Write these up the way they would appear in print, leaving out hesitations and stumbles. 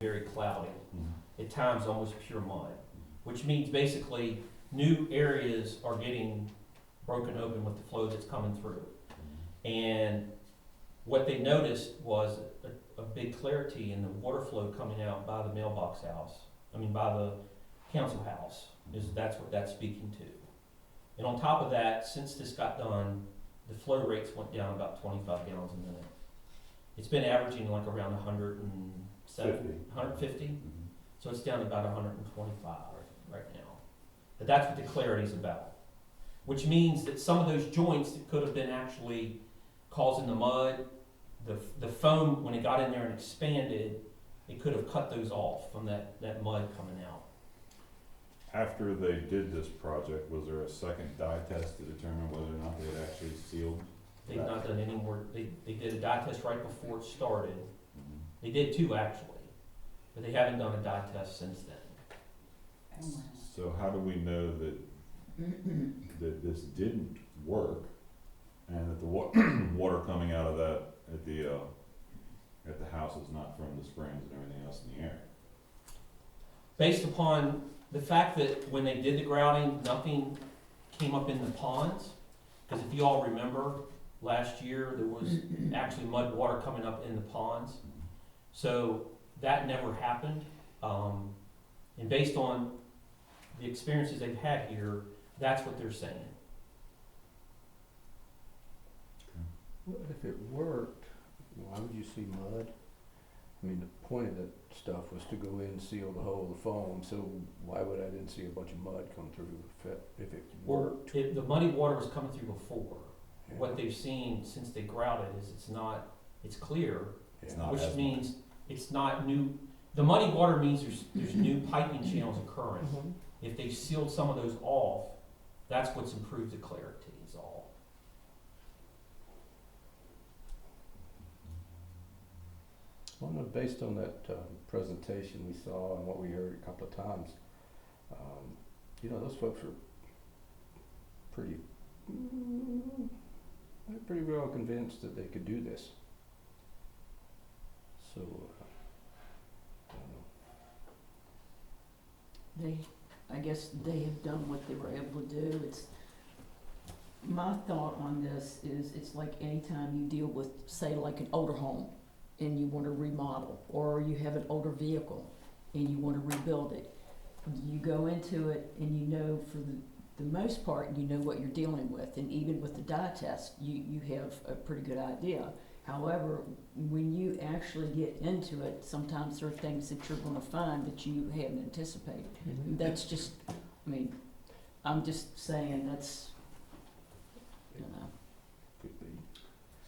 very cloudy. At times, almost pure mud, which means basically new areas are getting broken open with the flow that's coming through. And what they noticed was a big clarity in the water flow coming out by the mailbox house, by the council house, that's what that's speaking to. And on top of that, since this got done, the flow rates went down about 25 gallons a minute. It's been averaging like around 150. So it's down to about 125 right now. But that's what the clarity is about. Which means that some of those joints that could have been actually causing the mud, the foam, when it got in there and expanded, it could have cut those off from that mud coming out. After they did this project, was there a second dye test to determine whether or not they had actually sealed? They've not done any more. They did a dye test right before it started. They did two actually, but they haven't done a dye test since then. So how do we know that this didn't work, and that the water coming out of that at the house is not from the springs and everything else in the air? Based upon the fact that when they did the grouting, nothing came up in the ponds, because if you all remember, last year there was actually mud water coming up in the ponds. So that never happened. And based on the experiences they've had here, that's what they're saying. Well, if it worked, why would you see mud? I mean, the point of that stuff was to go in and seal the hole of the foam, so why would I then see a bunch of mud come through if it worked? The muddy water was coming through before. Yeah. What they've seen since they grouted is it's clear, Yeah. which means it's not new. The muddy water means there's new piping channels occurring. Mhm. If they sealed some of those off, that's what's improved the clarity is all. Well, no, based on that presentation we saw and what we heard a couple of times, those folks were pretty well convinced that they could do this. So, I don't know. I guess they have done what they were able to do. My thought on this is it's like anytime you deal with, say, like an older home and you want to remodel, or you have an older vehicle and you want to rebuild it. You go into it and you know for the most part you know what you're dealing with, and even with the dye test you have a pretty good idea. However, when you actually get into it, sometimes there are things that you're going to find that you hadn't anticipated. Mhm. That's just, I'm just saying that's, Could be.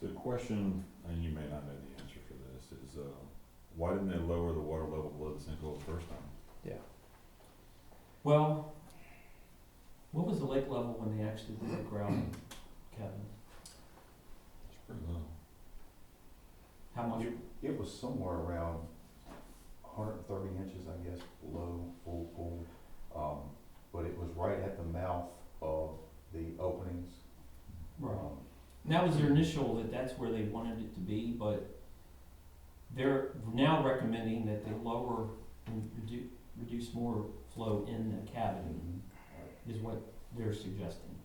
So the question, and you may not know the answer for this, is why didn't they lower the water level below the sinkhole the first time? Yeah. Well, what was the lake level when they actually did the grouting, Kevin? It's pretty low. How much? It was somewhere around 130 inches, I guess, below full pool. But it was right at the mouth of the openings. Right. And that was their initial, that's where they wanted it to be, but they're now recommending that they lower and reduce more flow in the cavity, is what they're suggesting.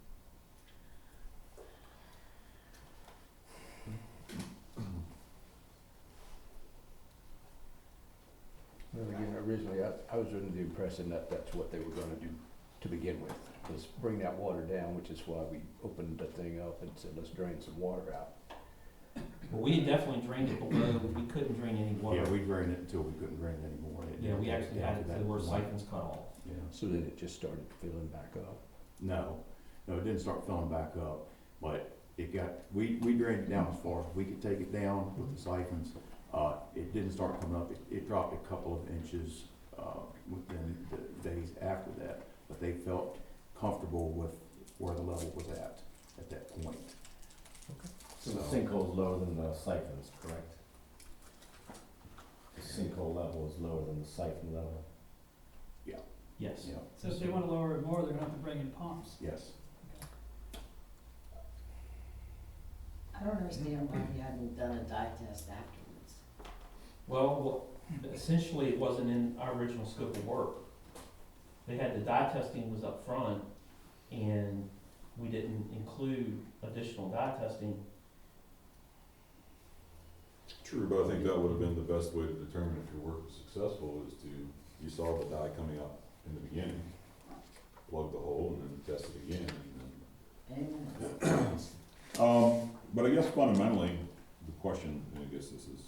Well, again, originally, I was under the impression that that's what they were gonna do to begin with, was bring that water down, which is why we opened the thing up and said, let's drain some water out. Well, we definitely drained it below, we couldn't drain any water. Yeah, we drained it until we couldn't drain it anymore. Yeah, we actually had it, there were siphons cut off. Yeah. So then it just started filling back up. No, it didn't start filling back up, but we drained it down as far as we could take it down with the siphons. It didn't start coming up, it dropped a couple of inches, within the days after that, but they felt comfortable with where the level was at that point. So the sinkhole is lower than the siphons, correct? The sinkhole level is lower than the siphon level? Yes. Yeah, So if they wanna lower it more, they're gonna have to bring in pumps. yes. I don't understand why we hadn't done a dye test afterwards. Well, essentially, it wasn't in our original scope of work. They had the dye testing was up front, and we didn't include additional dye testing. True, but I think that would have been the best way to determine if your work was successful, is to, you saw the dye coming up in the beginning, plug the hole and then test it again, and then. But I guess fundamentally, the question, and I guess this is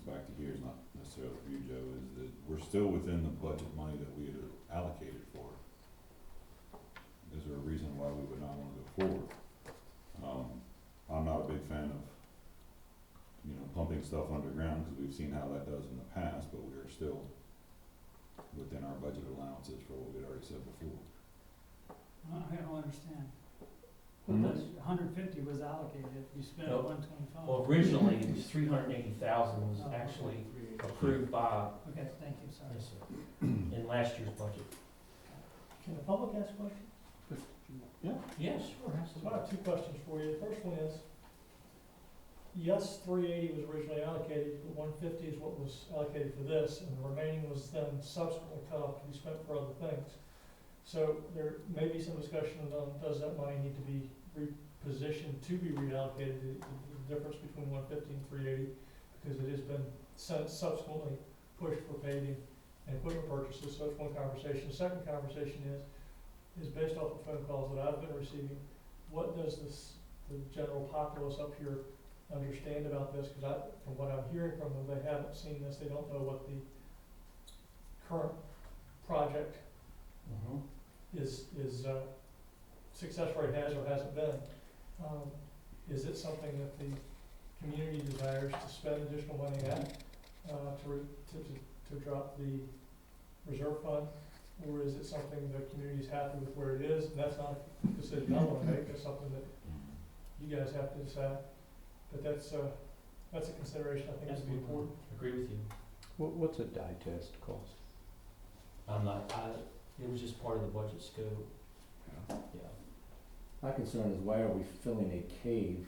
back to here, is not necessarily for you, Joe, is that we're still within the budget money that we had allocated for. Is there a reason why we would not wanna go forward? I'm not a big fan of, pumping stuff underground, because we've seen how that does in the past, but we are still within our budget allowances for what we'd already said before. I don't understand. Hmm? $150 was allocated, you spent Nope. $125. Well, originally, it was 380,000 was actually approved by, Okay, thank you, sorry. yes, sir, in last year's budget. Can the public ask a question? Yes, sure, So I absolutely. have two questions for you. The first one is, yes, 380 was originally allocated, but 150 is what was allocated for this, and the remaining was then subsequently cut off to be spent for other things. So there may be some discussion on, does that money need to be repositioned to be reallocated, the difference between 150 and 380, because it has been subsequently pushed for paving and equipment purchases, so that's one conversation. The second conversation is based off of phone calls that I've been receiving. What does the general populace up here understand about this? Because from what I'm hearing from them, they haven't seen this, they don't know what the current project Mhm. is success rate has or hasn't been. Is it something that the community desires to spend additional money at, to drop the reserve fund? Or is it something the community's happy with where it is? And that's not a decision I wanna make, that's something that you guys have to decide. But that's a consideration I think is Absolutely. important. Agree with you. What's a dye test cost? It was just part of the budget scope, yeah. My concern is, why are we filling a cave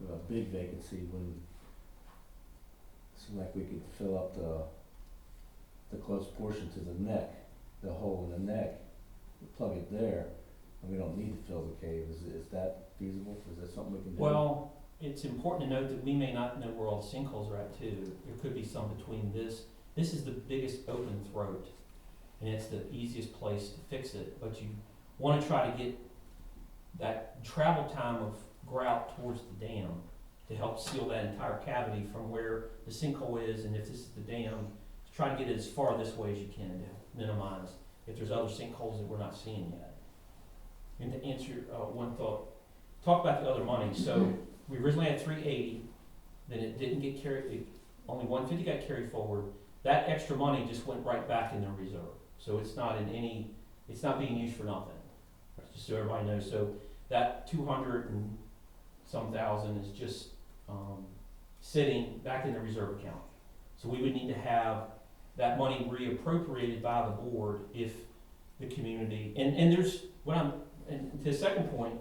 with a big vacancy when it seemed like we could fill up the close portion to the neck, the hole in the neck, plug it there, and we don't need to fill the cave. Is that feasible? Is that something we can do? Well, it's important to note that we may not know where all the sinkholes are at too. There could be some between this. This is the biggest open throat, and it's the easiest place to fix it, but you wanna try to get that travel time of grout towards the dam to help seal that entire cavity from where the sinkhole is, and if this is the dam, try to get it as far this way as you can to minimize if there's other sinkholes that we're not seeing yet. And to answer one thought, talk about the other money. So we originally had 380, then it didn't get carried, only 150 got carried forward. That extra money just went right back in the reserve. So it's not it's not being used for nothing, just so everybody knows. So that 200 and some thousand is just sitting back in the reserve account. So we would need to have that money reappropriated by the board if the community, and there's, and to the second point,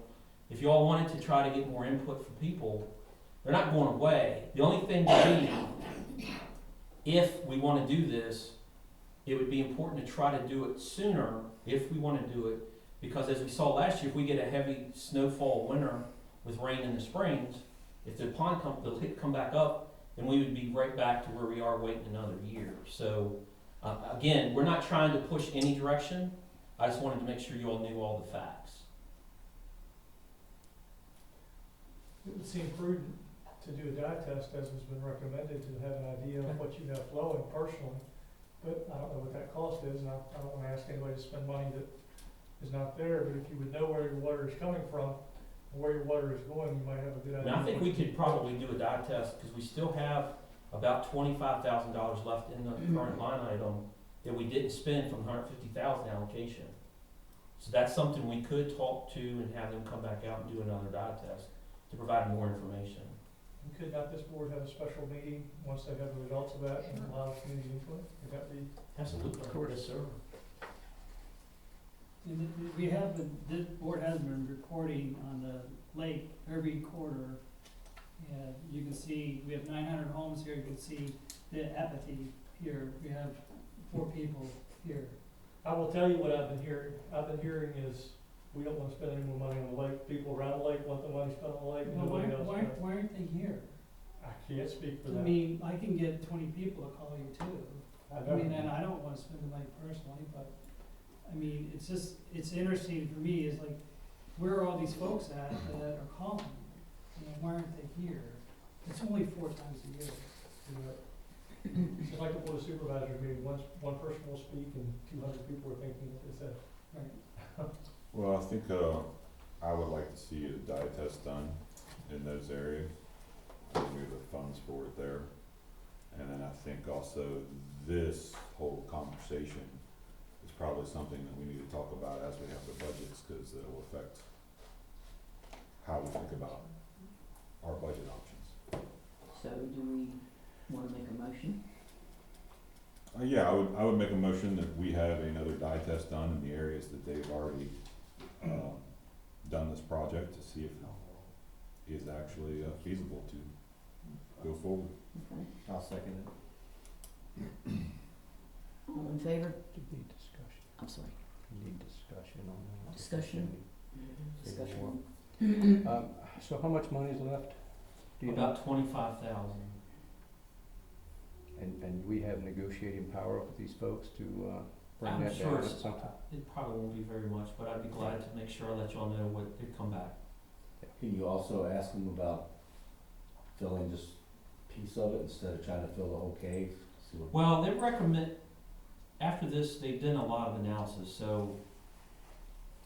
if you all wanted to try to get more input from people, they're not going away. The only thing would be, if we wanna do this, it would be important to try to do it sooner if we wanna do it, because as we saw last year, if we get a heavy snowfall winter with rain in the springs, if the pond come back up, then we would be right back to where we are waiting another year. So, again, we're not trying to push any direction. I just wanted to make sure you all knew all the facts. It would seem prudent to do a dye test, as has been recommended, to have an idea of what you have flowing personally. But I don't know what that cost is, and I don't wanna ask anybody to spend money that is not there, but if you would know where your water is coming from, and where your water is going, you might have a good idea. And I think we could probably do a dye test, because we still have about $25,000 left in the current line item that we didn't spend from the $150,000 allocation. So that's something we could talk to and have them come back out and do another dye test to provide more information. And could not this board have a special meeting once they have the results of that and allow the community input? Would that be? Absolutely. Of course. Yes, sir. This board has been reporting on the lake every quarter. And you can see, we have 900 homes here, you can see the apathy here. We have 4 people here. I will tell you what I've been hearing. I've been hearing is, we don't wanna spend any more money on the lake. People around the lake want the money spent on the lake, Well, nobody else does. why aren't they here? I can't speak for I that. mean, I can get 20 people to call you too. I I mean, know. and I don't wanna spend the money personally, but, I mean, it's just, it's interesting for me, is like, where are all these folks at that are calling? You know, why aren't they here? It's only 4 times a year. It's just like the board of supervisors meeting, one person will speak and 200 people are thinking what they said. Right. Well, I think, I would like to see a dye test done in those areas. I think we have the funds for it there. And then I think also this whole conversation is probably something that we need to talk about as we have the budgets, cause it'll affect how we think about our budget options. So do we wanna make a motion? Yeah, I would make a motion that we have another dye test done in the areas that they've already, done this project to see if it is actually feasible to go forward. Okay, I'll second it. all in favor? We need discussion, I'm sorry, we need discussion on that. Discussion? Say discussion. more. So how much money is left? Do you know? About 25,000. And we have negotiating power with these folks to, bring I'm that sure down at it's, something? it probably won't be very much, but I'd be glad to make sure I let y'all know what they come back. Can you also ask them about filling just piece of it instead of trying to fill the whole cave? See what- Well, they recommend, after this, they've done a lot of analysis, so,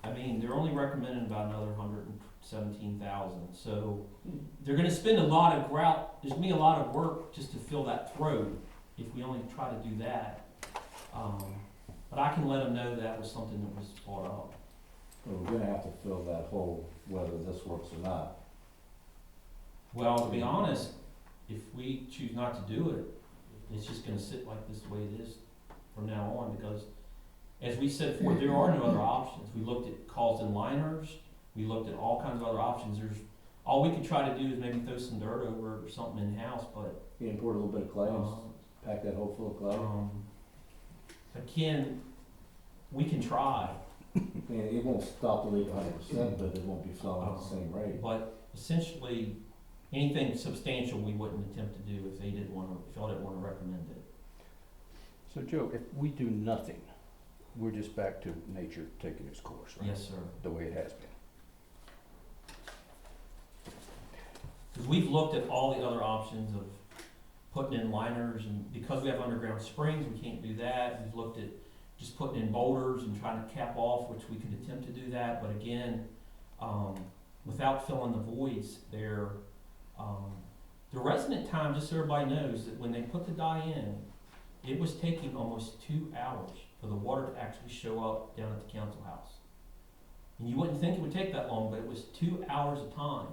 I mean, they're only recommending about another 117,000, so they're gonna spend a lot of there's gonna be a lot of work just to fill that throat, if we only try to do that. But I can let them know that was something that was brought up. Well, we're gonna have to fill that hole whether this works or not. Well, to be honest, if we choose not to do it, it's just gonna sit like this the way it is from now on, because as we said before, there are no other options. We looked at caused liners, we looked at all kinds of other options. All we could try to do is maybe throw some dirt over it or something in-house, but, You can pour a little bit of clay and um, pack that hole full of clay. again, we can try, I mean, it won't stop the leak 100%, but it won't be flowing at the same rate. but essentially, anything substantial we wouldn't attempt to do if y'all didn't wanna recommend it. So Joe, if we do nothing, we're just back to nature taking its course, right? Yes, sir. The way it has been. Because we've looked at all the other options of putting in liners, and because we have underground springs, we can't do that. We've looked at just putting in boulders and trying to cap off, which we could attempt to do that, but again, without filling the voids there, the resident time, just so everybody knows, that when they put the dye in, it was taking almost 2 hours for the water to actually show up down at the council house. And you wouldn't think it would take that long, but it was 2 hours of time.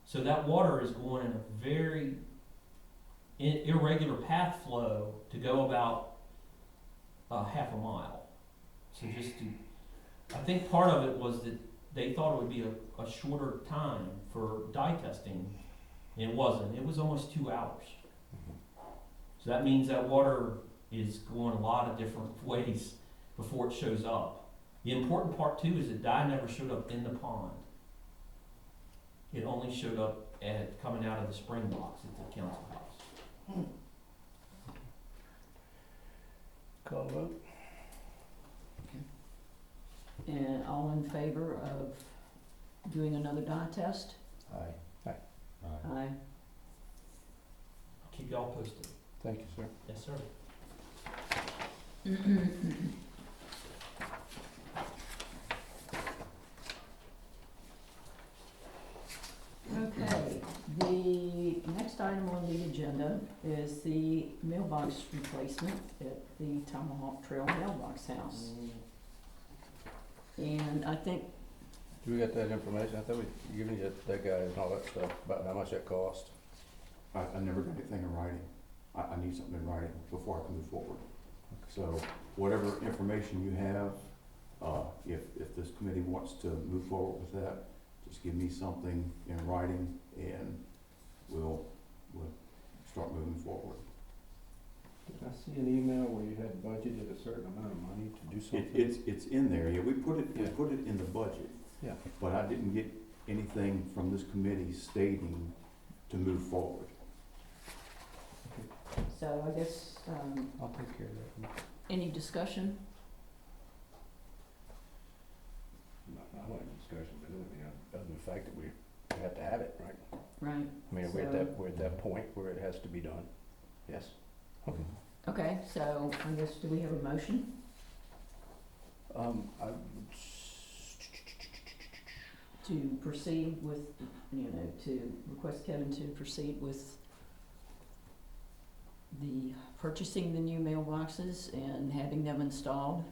So that water is going in a very irregular path flow to go about half a mile. So I think part of it was that they thought it would be a shorter time for dye testing. And it wasn't. It was almost 2 hours. So that means that water is going a lot of different ways before it shows up. The important part too is that dye never showed up in the pond. It only showed up coming out of the spring box at the council house. Call vote? And all in favor of doing another dye test? Aye. Aye. I'll keep y'all posted. Thank you, sir. Yes, sir. Okay, the next item on the agenda is the mailbox replacement at the Tomahawk Trail Mailbox House. And I think, Do we got that information? I thought we given you that guy and all that stuff about how much that cost. I never got anything in writing. I need something in writing before I can move forward. So whatever information you have, if this committee wants to move forward with that, just give me something in writing and we'll start moving forward. Did I see an email where you had budgeted a certain amount of money to do something? It's in there, yeah, we put it in the budget. Yeah. But I didn't get anything from this committee stating to move forward. So I guess, I'll take care of that. any discussion? Not like discussion, but I mean, other than the fact that we have to have it, right? Right, I mean, we're at that point where it has to be done. Yes? Okay. okay, so I guess, do we have a motion? I, To proceed with, to request Kevin to proceed with the purchasing the new mailboxes and having them installed?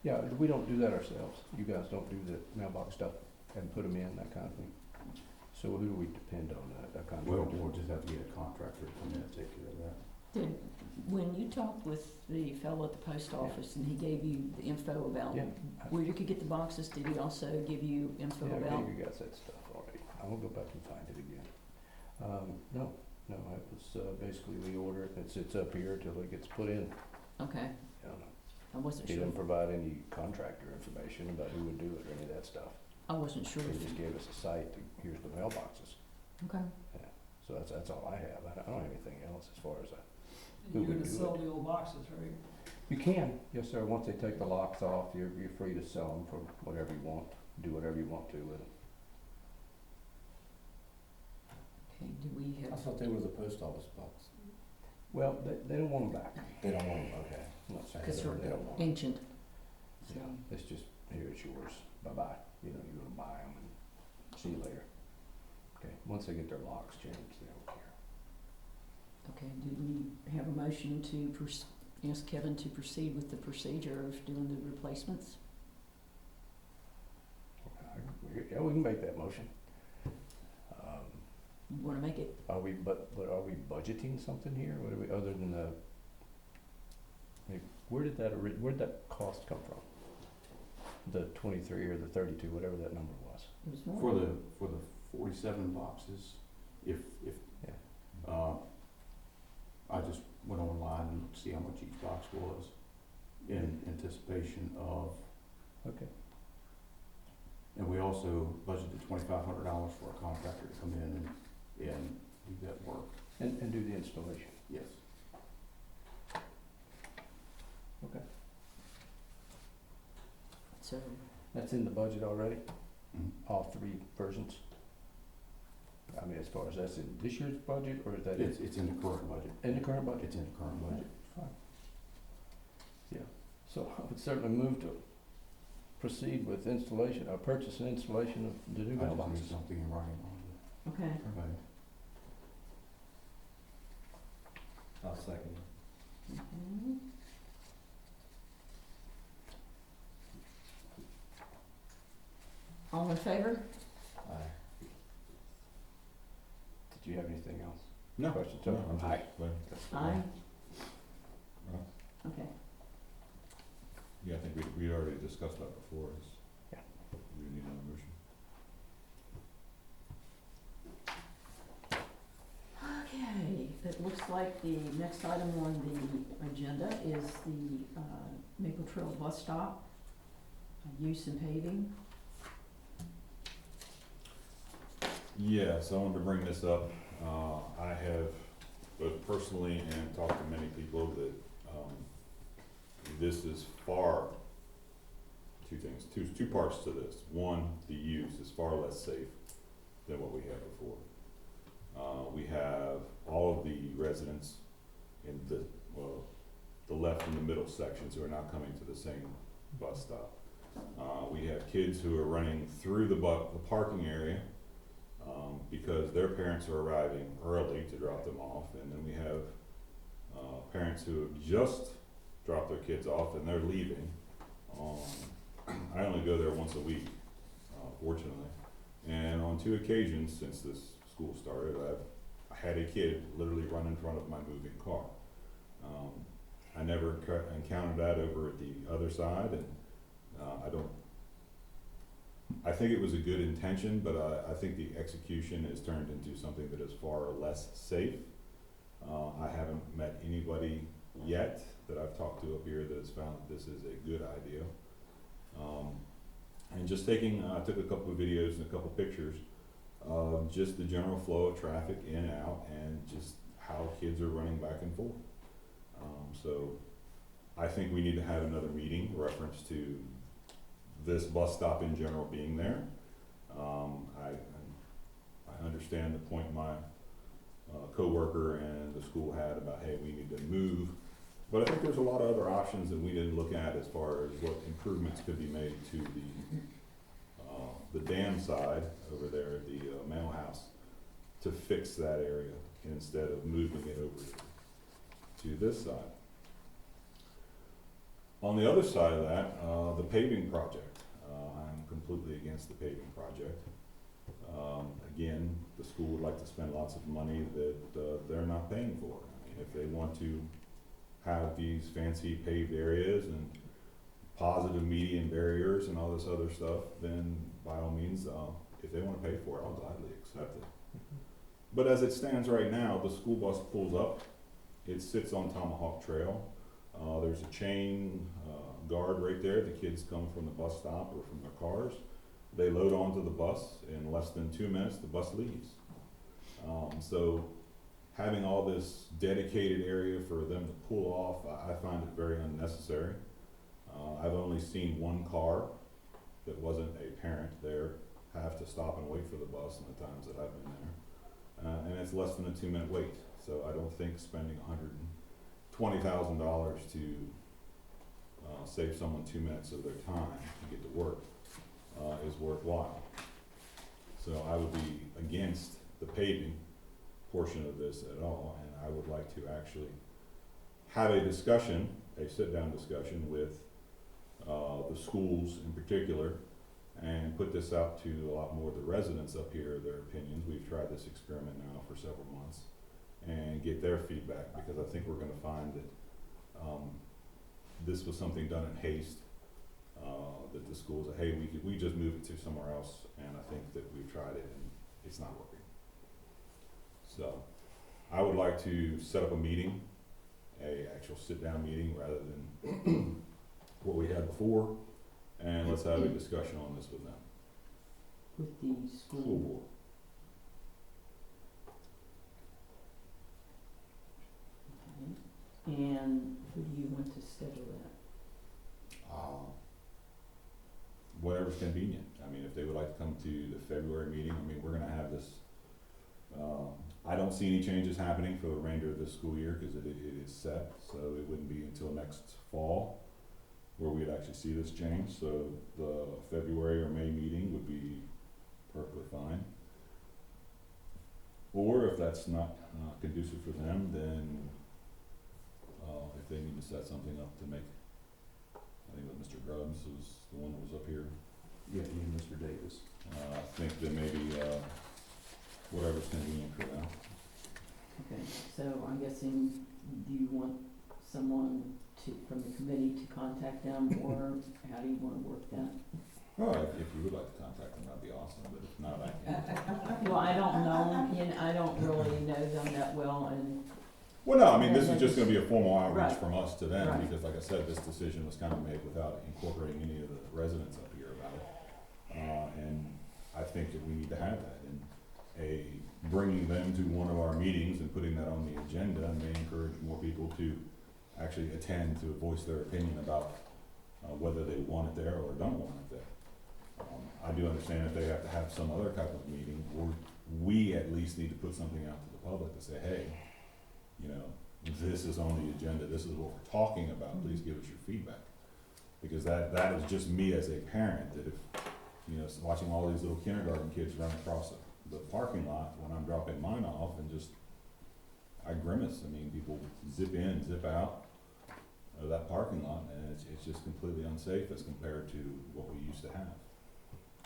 yeah, we don't do that ourselves. You guys don't do the mailbox stuff and put them in, that kind of thing. So who do we depend on, that kind of? We'll just have to get a contractor to come in and take care of that. Did, when you talked with the fellow at the post office and he gave you the info about Yeah. where you could get the boxes, did he also give you info Yeah, I about? gave you guys that stuff already. I will go back and find it again. No, it was, basically we order it, and it sits up here till it gets put in. Okay, You know, I wasn't He sure, didn't provide any contractor information about who would do it or any of that stuff. I wasn't sure. He just gave us a site, here's the mailboxes. Okay, So that's all I have. I don't have anything else as far as You're Who would gonna do sell it? the old boxes, right? You can, yes, sir. Once they take the locks off, you're free to sell them for whatever you want, do whatever you want to with them. okay, do we I have, thought they were the post office box. Well, they don't want them back. They don't want them, okay. I'm not saying because they they're don't want them. ancient, so, Yeah, it's just, here, it's yours, bye-bye. You know, you're gonna buy them and see you later. Okay, once they get their locks changed, they don't care. okay, do we have a motion to ask Kevin to proceed with the procedure of doing the replacements? Yeah, we can make that motion. You wanna make it, Are we, but are we budgeting something here? What are we, other than the, I mean, where'd that cost come from? The 23 or the 32, whatever that number was. it was more. For the 47 boxes, if, Yeah. I just went online and see how much each box was in anticipation of, Okay. and we also budgeted $2,500 for a contractor to come in and do that work. And do the installation. Yes. Okay. So, That's in the budget already? Mhm. All three versions? I mean, as far as that's in this year's budget, or is that It's in the current budget. in the current budget? It's in the current budget. Fine. Yeah, so I would certainly move to proceed with installation, or purchase and installation of the new I just need mailboxes. something in writing on okay, it. Right. I'll second. okay. All in favor? Aye. Did you have anything else? No. Questions? No, I'm just- Aye. Aye, Uh, okay. Yeah, I think we already discussed that before, is. Yeah. We need another motion. Okay, it looks like the next item on the agenda is the Maple Trail bus stop, use and paving. Yes, I wanted to bring this up. I have both personally and talked to many people that, this is far, two things, two parts to this. One, the use is far less safe than what we had before. We have all of the residents in the left and the middle sections who are now coming to the same bus stop. We have kids who are running through the parking area, because their parents are arriving early to drop them off, and then we have parents who have just dropped their kids off and they're leaving. I only go there once a week, fortunately, and on 2 occasions since this school started, I had a kid literally run in front of my moving car. I never encountered that over at the other side, and I think it was a good intention, but I think the execution has turned into something that is far less safe. I haven't met anybody yet that I've talked to up here that has found that this is a good idea. And just taking, I took a couple of videos and a couple of pictures of just the general flow of traffic in and out and just how kids are running back and forth. So I think we need to have another meeting reference to this bus stop in general being there. I understand the point my coworker and the school had about, hey, we need to move. But I think there's a lot of other options that we didn't look at as far as what improvements could be made to the dam side over there at the mail house to fix that area instead of moving it over to this side. On the other side of that, the paving project. I'm completely against the paving project. Again, the school would like to spend lots of money that they're not paying for. I mean, if they want to have these fancy paved areas and positive median barriers and all this other stuff, then by all means, if they want to pay for it, I'll gladly accept it. But as it stands right now, the school bus pulls up, it sits on Tomahawk Trail. There's a chain guard right there. The kids come from the bus stop or from their cars. They load onto the bus. In less than 2 minutes, the bus leaves. So having all this dedicated area for them to pull off, I find it very unnecessary. I've only seen one car that wasn't a parent there have to stop and wait for the bus in the times that I've been there. And it's less than a 2-minute wait. So I don't think spending $120,000 to save someone 2 minutes of their time to get to work is worthwhile. So I would be against the paving portion of this at all, and I would like to actually have a discussion, a sit-down discussion with the schools in particular, and put this out to a lot more of the residents up here, their opinions. We've tried this experiment now for several months, and get their feedback, because I think we're gonna find that this was something done in haste, that the schools said, hey, we just move it to somewhere else, and I think that we've tried it and it's not working. So I would like to set up a meeting, a actual sit-down meeting rather than what we had before, and let's have a discussion on this with them. With the School school. board. Okay. And who do you want to schedule that? Whatever's convenient. I mean, if they would like to come to the February meeting, I mean, we're gonna have this, I don't see any changes happening for the remainder of this school year, cause it is set, so it wouldn't be until next fall where we'd actually see this change, so the February or May meeting would be perfectly fine. Or if that's not conducive for them, then if they need to set something up to make, I think that Mr. Grubbs was the one that was up here. Yeah, he and Mr. Davis. I think that maybe whatever's convenient for them. Okay, so I'm guessing, do you want someone from the committee to contact them, or how do you wanna work that? Well, if you would like to contact them, that'd be awesome, but if not, I can. Well, I don't know, I don't really know them that well, and, Well, no, I mean, this is just gonna be a formal outreach Right. from us to them, Right. because like I said, this decision was kind of made without incorporating any of the residents up here about it. And I think that we need to have that, and bringing them to one of our meetings and putting that on the agenda may encourage more people to actually attend to voice their opinion about whether they want it there or don't want it there. I do understand if they have to have some other type of meeting, or we at least need to put something out to the public to say, hey, you know, this is on the agenda, this is what we're talking about, please give us your feedback. Because that is just me as a parent, that if, you know, watching all these little kindergarten kids run across the parking lot when I'm dropping mine off, and just, I grimace. I mean, people zip in, zip out of that parking lot, and it's just completely unsafe as compared to what we used to have.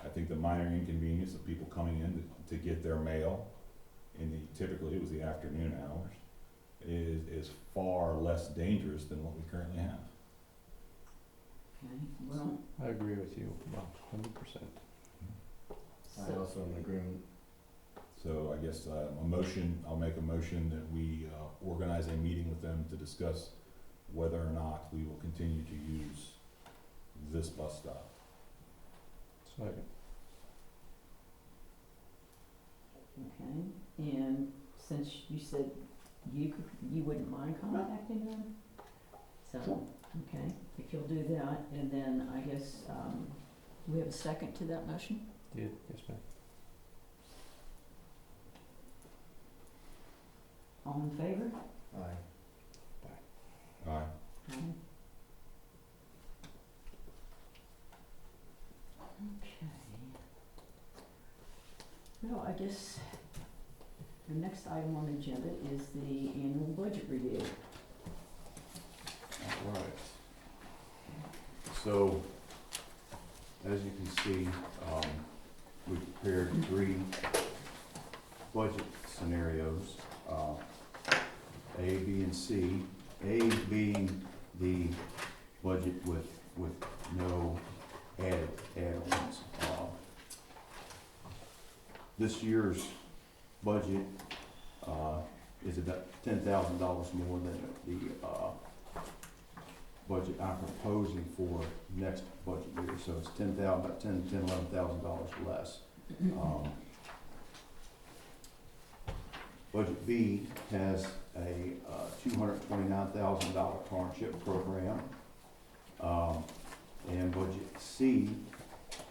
I think the minor inconvenience of people coming in to get their mail typically it was the afternoon hours, is far less dangerous than what we currently have. okay, well, I agree with you, 100%. I so, also am in agreement. So I guess, I'll make a motion that we, organize a meeting with them to discuss whether or not we will continue to use this bus stop. Second. Okay, and since you said you wouldn't mind contacting them? So, okay, if you'll do that, and then I guess, do we have a second to that motion? Did, yes, ma'am. All in favor? Aye. Aye. Aye. Okay. Well, I guess the next item on the agenda is the annual budget review. All right. So, as you can see, we prepared 3 budget scenarios, A, B, and C. A being the budget with no add-ons. This year's budget is about $10,000 more than the budget I'm proposing for next budget year, so it's about $11,000 less. Budget B has a $229,000 partnership program, and budget C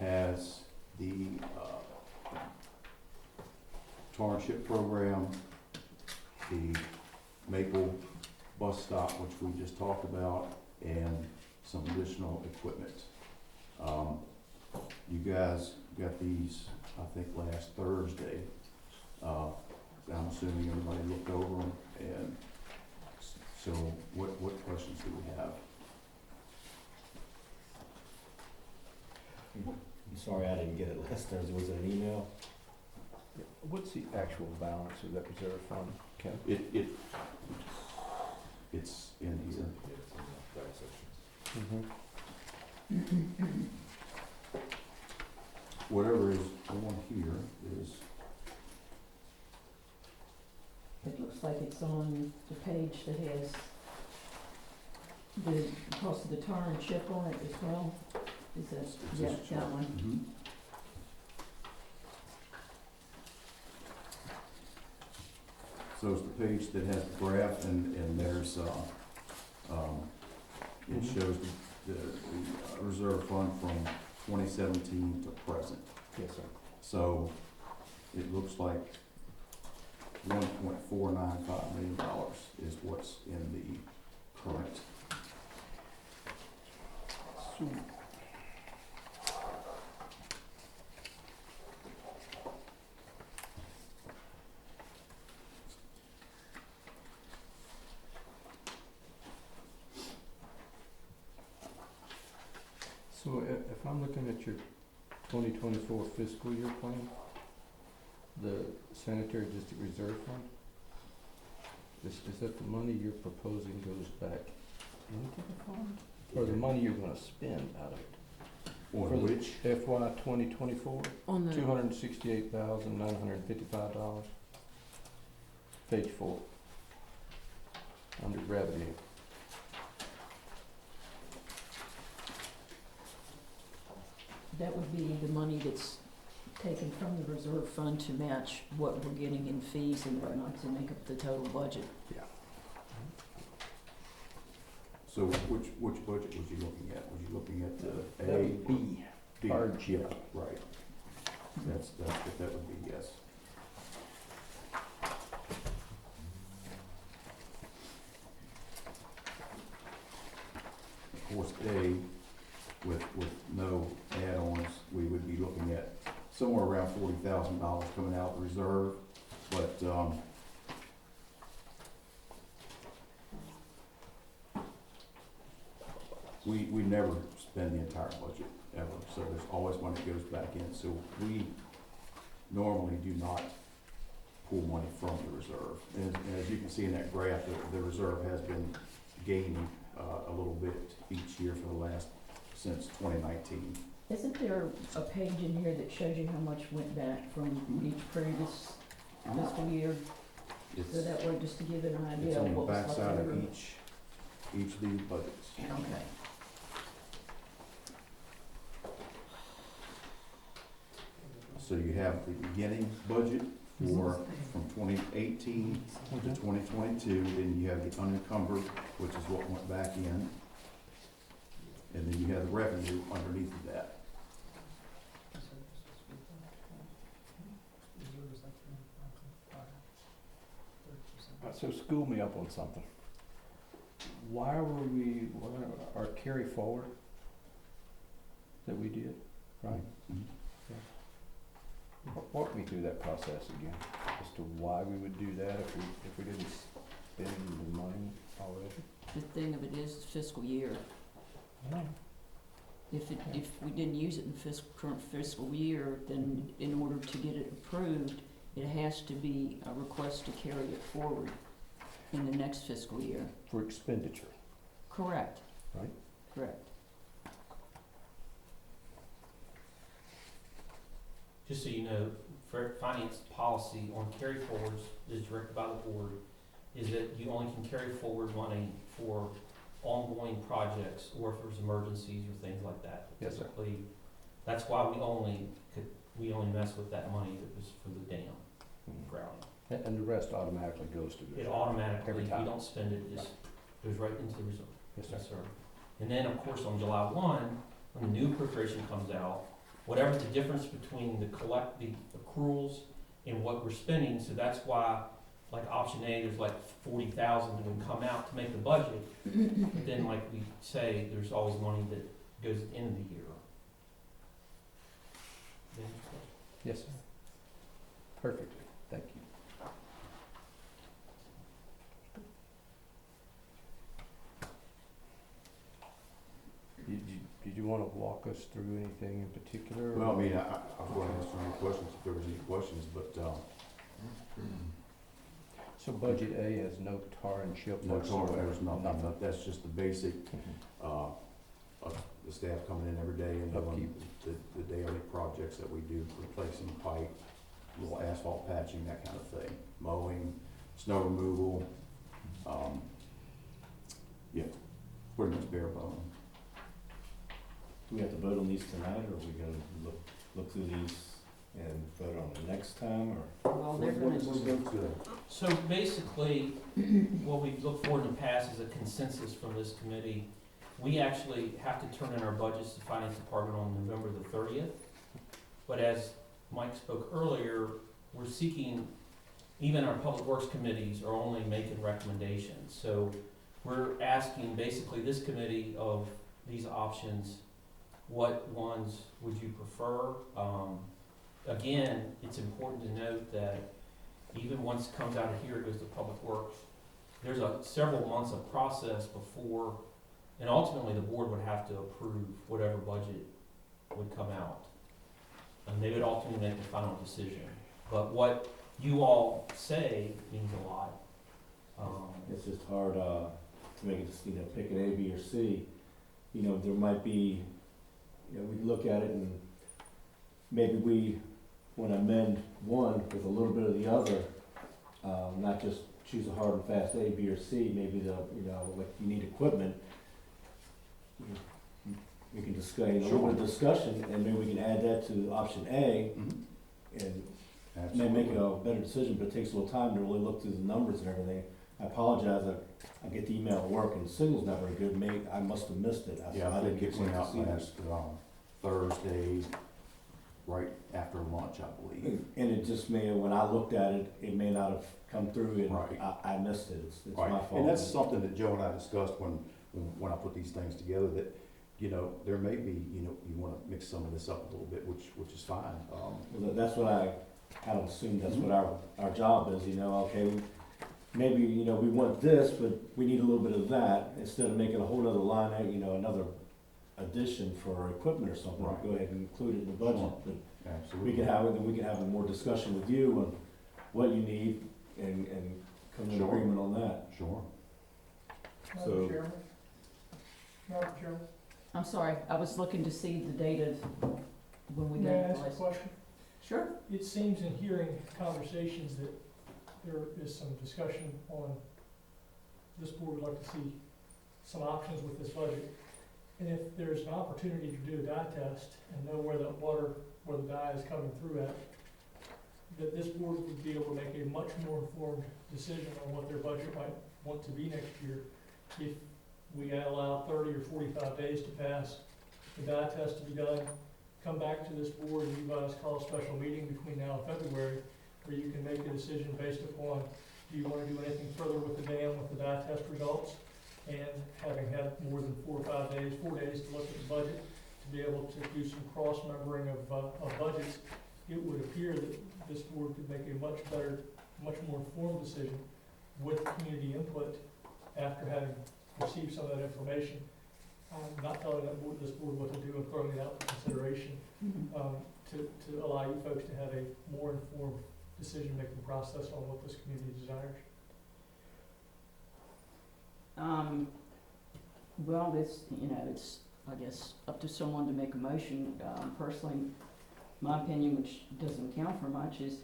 has the partnership program, the Maple bus stop, which we just talked about, and some additional equipment. You guys got these, I think, last Thursday. I'm assuming everybody looked over them, and so what questions do we have? I'm sorry I didn't get it last Thursday. Was it an email? What's the actual balance of that reserve fund, Ken? It's in here. Whatever is on here is, It looks like it's on the page that has the cost of the tar and chip on it as well. Is that, It's yeah, this that chart. one? So it's the page that has the graph, and there's, it shows the reserve fund from 2017 to present. Yes, sir. So it looks like $1.495 million is what's in the current. So, so if I'm looking at your 2024 fiscal year plan, the sanitary district reserve fund, is that the money you're proposing goes back into the fund? Or the money you're gonna spend out of it? On For the which, FY 2024, On the, $268,955. Page 4. Under revenue. that would be the money that's taken from the reserve fund to match what we're getting in fees and whatnot to make up the total budget. Yeah. so which budget was you looking at? Was you looking at the That A? would be B? hardship. Right. That's what that would be, yes. Of course, A, with no add-ons, we would be looking at somewhere around $40,000 coming out of the reserve, but, we never spend the entire budget, ever, so there's always money that goes back in, so we normally do not pull money from the reserve. And as you can see in that graph, the reserve has been gaining, a little bit each year for the last, since 2019. Isn't there a page in here that shows you how much went back from each previous fiscal year? So It's, that way, just to give it an it's idea on of the what was left backside over. of each of these budgets. Okay. So you have the beginning budget for, from 2018 to 2022, then you have the unencumbered, which is what went back in. And then you have the revenue underneath of that. So school me up on something. Why were we, our carry forward that we did, right? Walk me through that process again, as to why we would do that if we didn't spend the money already. The thing of it is fiscal year. If we didn't use it in current fiscal year, then in order to get it approved, it has to be a request to carry it forward in the next fiscal year. For expenditure. Correct. Right. Correct. Just so you know, for finance policy on carry forwards is directed by the board, is that you only can carry forward money for ongoing projects or if there's emergencies or things like that. Yes, sir. Typically, that's why we only mess with that money that was for the dam grouting. And the rest automatically goes to the. It automatically, Every if you time. don't spend it, just goes right into the reserve. Yes, sir. Yes, sir. And then, of course, on July 1, when the new appropriation comes out, whatever the difference between the accruals and what we're spending, so that's why, like option A, there's like 40,000 that would come out to make the budget. But then, like we say, there's always money that goes at the end of the year. Yes, sir. Perfect. Thank you. Did you want to walk us through anything in particular? Well, I mean, I'll go ahead and answer any questions if there was any questions, but, So budget A has no tar and chip no whatsoever? tar, there's nothing, that's just the basic, of the staff coming in every day and doing the daily projects that we do, replacing pipe, little asphalt patching, that kind of thing, mowing, snow removal, yeah, pretty much bare bone. Do we have to vote on these tonight, or are we gonna look through these and vote on them next time, or? Well, they're What gonna, does this go to? So basically, what we've looked for in the past is a consensus from this committee. We actually have to turn in our budgets to finance department on November the 30th. But as Mike spoke earlier, we're seeking, even our public works committees are only making recommendations. So we're asking basically this committee of these options, what ones would you prefer? Again, it's important to note that even once it comes out of here, it goes to Public Works, there's several months of process before, and ultimately the board would have to approve whatever budget would come out. And they would ultimately make the final decision. But what you all say means a lot. It's just hard, to make it, pick an A, B, or C. There might be, we look at it and maybe we want to amend one with a little bit of the other, not just choose a hard and fast A, B, or C. Maybe like you need equipment. We can discuss, a little bit of discussion, and maybe we can add that to option A, and may make a better decision, but it takes a little time to really look through the numbers and everything. I apologize, I get the email at work and the signal's not very good, I must have missed it. Yeah, I did get one out to see last, Thursday, right after lunch, I believe. And it just when I looked at it, it may not have come through, and Right. I missed it, it's Right, my fault. and that's something that Joe and I discussed when I put these things together, that, there may be, you wanna mix some of this up a little bit, which is fine. Well, that's what I kind of assumed, that's what our job is, okay, maybe, we want this, but we need a little bit of that, instead of making a whole other line, another addition for equipment or something, Right. go ahead and include it in the budget, Sure. but Absolutely. we can have a more discussion with you on what you need and come to an Sure. agreement on that. Sure. So- Madam Chairman? Madam Chairman, I'm sorry, I was looking to see the date of when we got may I it ask a last. question? Sure. It seems in hearing conversations that there is some discussion on, this board would like to see some options with this budget. And if there's an opportunity to do a dye test and know where the water, where the dye is coming through at, that this board would be able to make a much more informed decision on what their budget might want to be next year if we allow 30 or 45 days to pass, the dye test to be done, come back to this board and you guys call a special meeting between now and February where you can make a decision based upon, do you want to do anything further with the dam with the dye test results? And having had more than 4 days to look at the budget, to be able to do some cross-membering of budgets, it would appear that this board could make a much better, much more informed decision with community input after having received some of that information. I'm not telling this board what to do and throwing it out for consideration, to allow you folks to have a more informed decision-making process on what this community desires. Well, it's, it's, I guess, up to someone to make a motion. Personally, my opinion, which doesn't count for much, is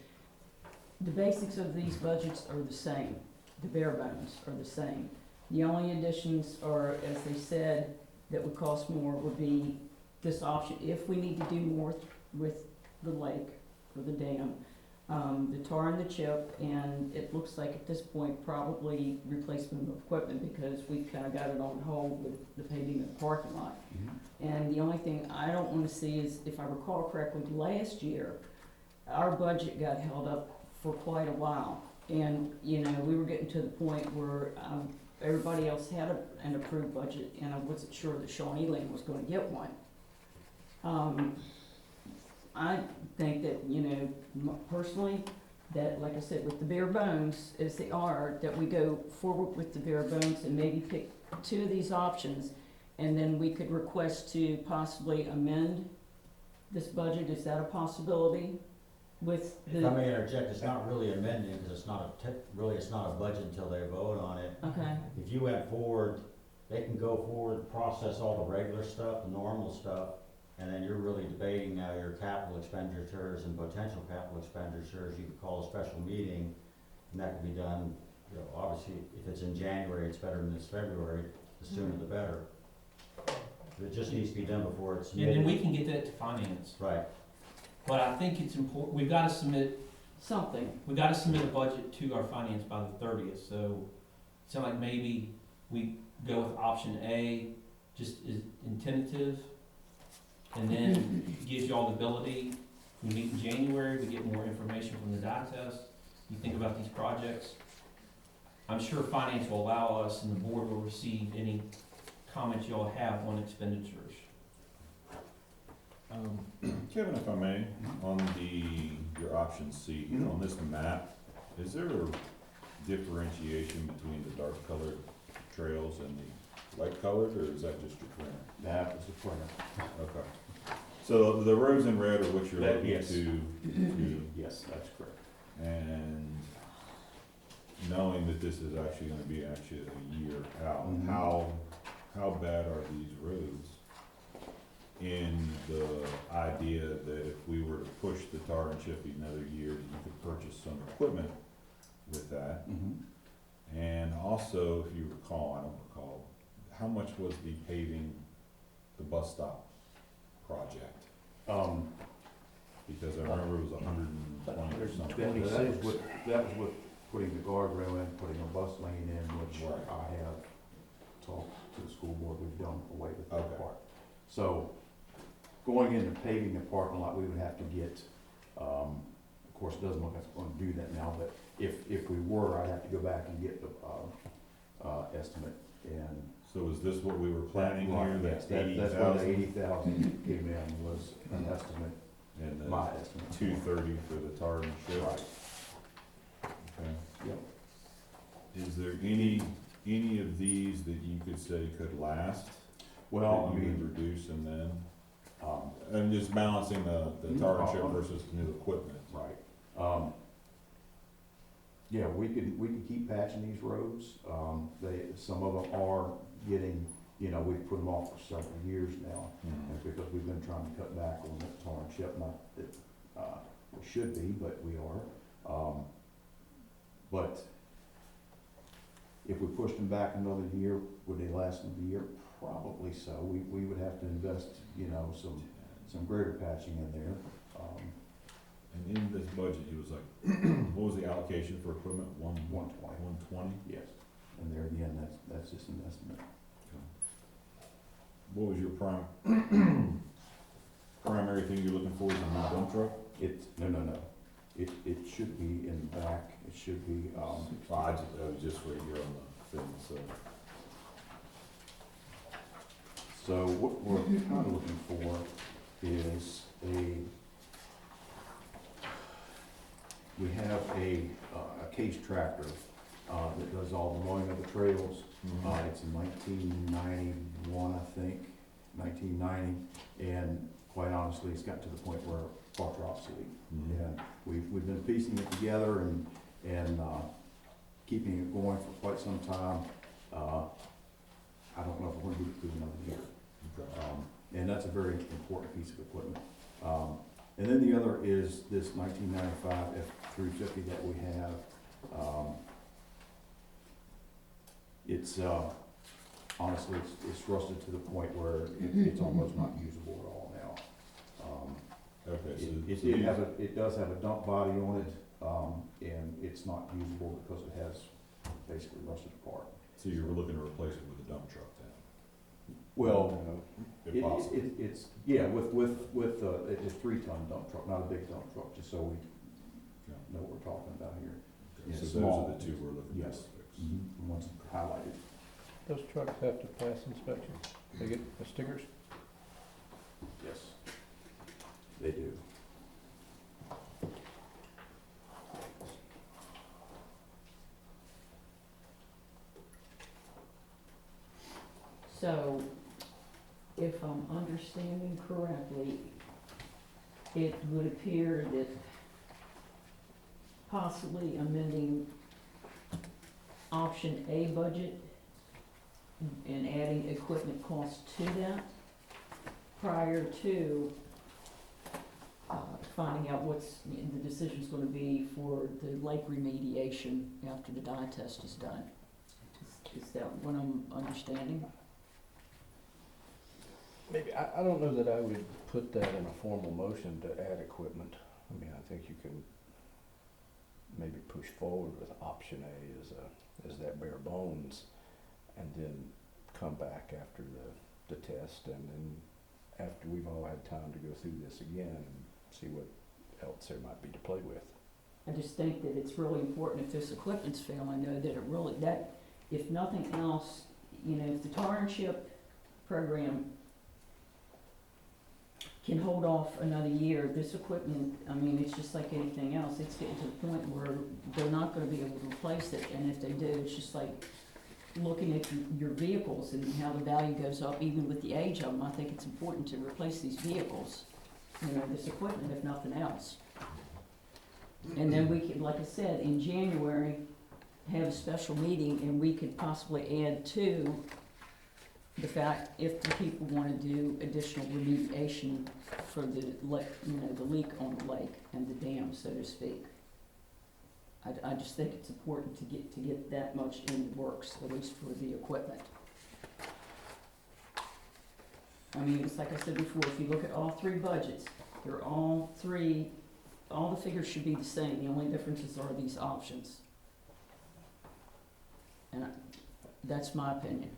the basics of these budgets are the same. The bare bones are the same. The only additions are, as they said, that would cost more would be this option. If we need to do more with the lake or the dam, the tar and the chip, and it looks like at this point probably replacement of equipment because we've kind of got it on hold with the paving of the parking lot. And the only thing I don't want to see is, if I recall correctly, last year, our budget got held up for quite a while. And, we were getting to the point where everybody else had an approved budget, and I wasn't sure that Shawneeland was going to get one. I think that, personally, that, like I said, with the bare bones as they are, that we go forward with the bare bones and maybe pick 2 of these options, and then we could request to possibly amend this budget. Is that a possibility with If I the, may interject, it's not really amending, because it's not it's not a budget until they vote on it. okay, If you went forward, they can go forward, process all the regular stuff, the normal stuff, and then you're really debating now your capital expenditures and potential capital expenditures. You could call a special meeting, and that could be done, obviously, if it's in January, it's better than it's February, the sooner the better. It just needs to be done before it's And needed. then we can get that to finance. Right. But I think it's important, we've gotta submit a budget to our finance by the 30th, so it sounds like maybe we go with option A, just as in tentative, and then it gives you all the ability. We meet in January, we get more information from the dye test, you think about these projects. I'm sure finance will allow us, and the board will receive any comments y'all have on expenditures. Kevin, if I may, on your option C, on this map, is there a differentiation between the dark colored trails and the light colored, or is that just your printer? That was the plan. Okay. So the roads in red are what you're That- looking yes. to, Yes, that's correct. and knowing that this is actually gonna be a year out, Mhm. how bad are these roads? In the idea that if we were to push the tar and chip another year, that you could purchase some equipment with that. And also, if you recall, I don't recall, how much was the paving the bus stop project? Because I remember it was 120 or something. That was with putting the guardrail in, putting a bus lane in, which Right. I have talked to the school board, we've done away with that Okay. part. So, going into paving the parking lot, we would have to get, of course, it doesn't look like it's gonna do that now, but if we were, I'd have to go back and get the, estimate, and. So is this what we were planning here, Right, yes, that that's where the 80,000 80,000 came in, was an estimate, and the my estimate. 230 for the tar and chip? Right, Okay. yep. Is there any of these that you could say could last? Well, that I you would mean, reduce, and then, I'm just balancing the tar and chip versus new equipment. right. Yeah, we can keep patching these roads. Some of them are getting, we've put them off for several years now. And it's because we've been trying to cut back on the tar and chip, not that, we should be, but we are. But if we pushed them back another year, would they last another year? Probably so. We would have to invest, you know, some greater patching in there. And in this budget, he was like, what was the allocation for equipment? 120. 120? Yes. And there again, that's just an estimate. What was your primary thing you're looking for, is a new dump truck? No. It should be in the back. It should be, Well, I was just right here on the thing, so. so what we're kind of looking for is we have a case tractor, that does all the mowing of the trails. It's in 1991, I think, 1990, and quite honestly, it's gotten to the point where parts are obsolete. And we've been piecing it together and keeping it going for quite some time. I don't know if we're gonna do it through another year. And that's a very important piece of equipment. And then the other is this 1995 F350 that we have. It's honestly, it's rusted to the point where it's almost not usable at all now. Okay, so. It does have a dump body on it, and it's not usable because it has basically rusted apart. So you were looking to replace it with a dump truck then? Well, If possible. it's, yeah, with it's a 3-ton dump truck, not a big dump truck, just so we Yeah. know what we're talking about here. Okay, Yeah, so those small. are the two we're looking to Yes. fix. The ones highlighted. Those trucks have to pass inspection? They get the stickers? Yes. They do. So, if I'm understanding correctly, it would appear that possibly amending option A budget and adding equipment costs to that prior to finding out what's, the decision's gonna be for the lake remediation after the dye test is done. Is that what I'm understanding? Maybe, I don't know that I would put that in a formal motion to add equipment. I mean, I think you can maybe push forward with option A as that bare bones, and then come back after the test, and then after we've all had time to go through this again and see what else there might be to play with. I just think that it's really important if this equipment's failing, though, that it really, that, if nothing else, you know, if the tar and chip program can hold off another year, this equipment, I mean, it's just like anything else, it's getting to the point where they're not gonna be able to replace it, and if they do, it's just like looking at your vehicles and how the value goes up, even with the age of them. I think it's important to replace these vehicles, you know, this equipment, if nothing else. And then we could, like I said, in January, have a special meeting, and we could possibly add to the fact if the people wanna do additional remediation for the lake, you know, the leak on the lake and the dam, so to speak. I just think it's important to get that much in the works, at least for the equipment. I mean, it's like I said before, if you look at all three budgets, they're all the figures should be the same, the only differences are these options. And that's my opinion.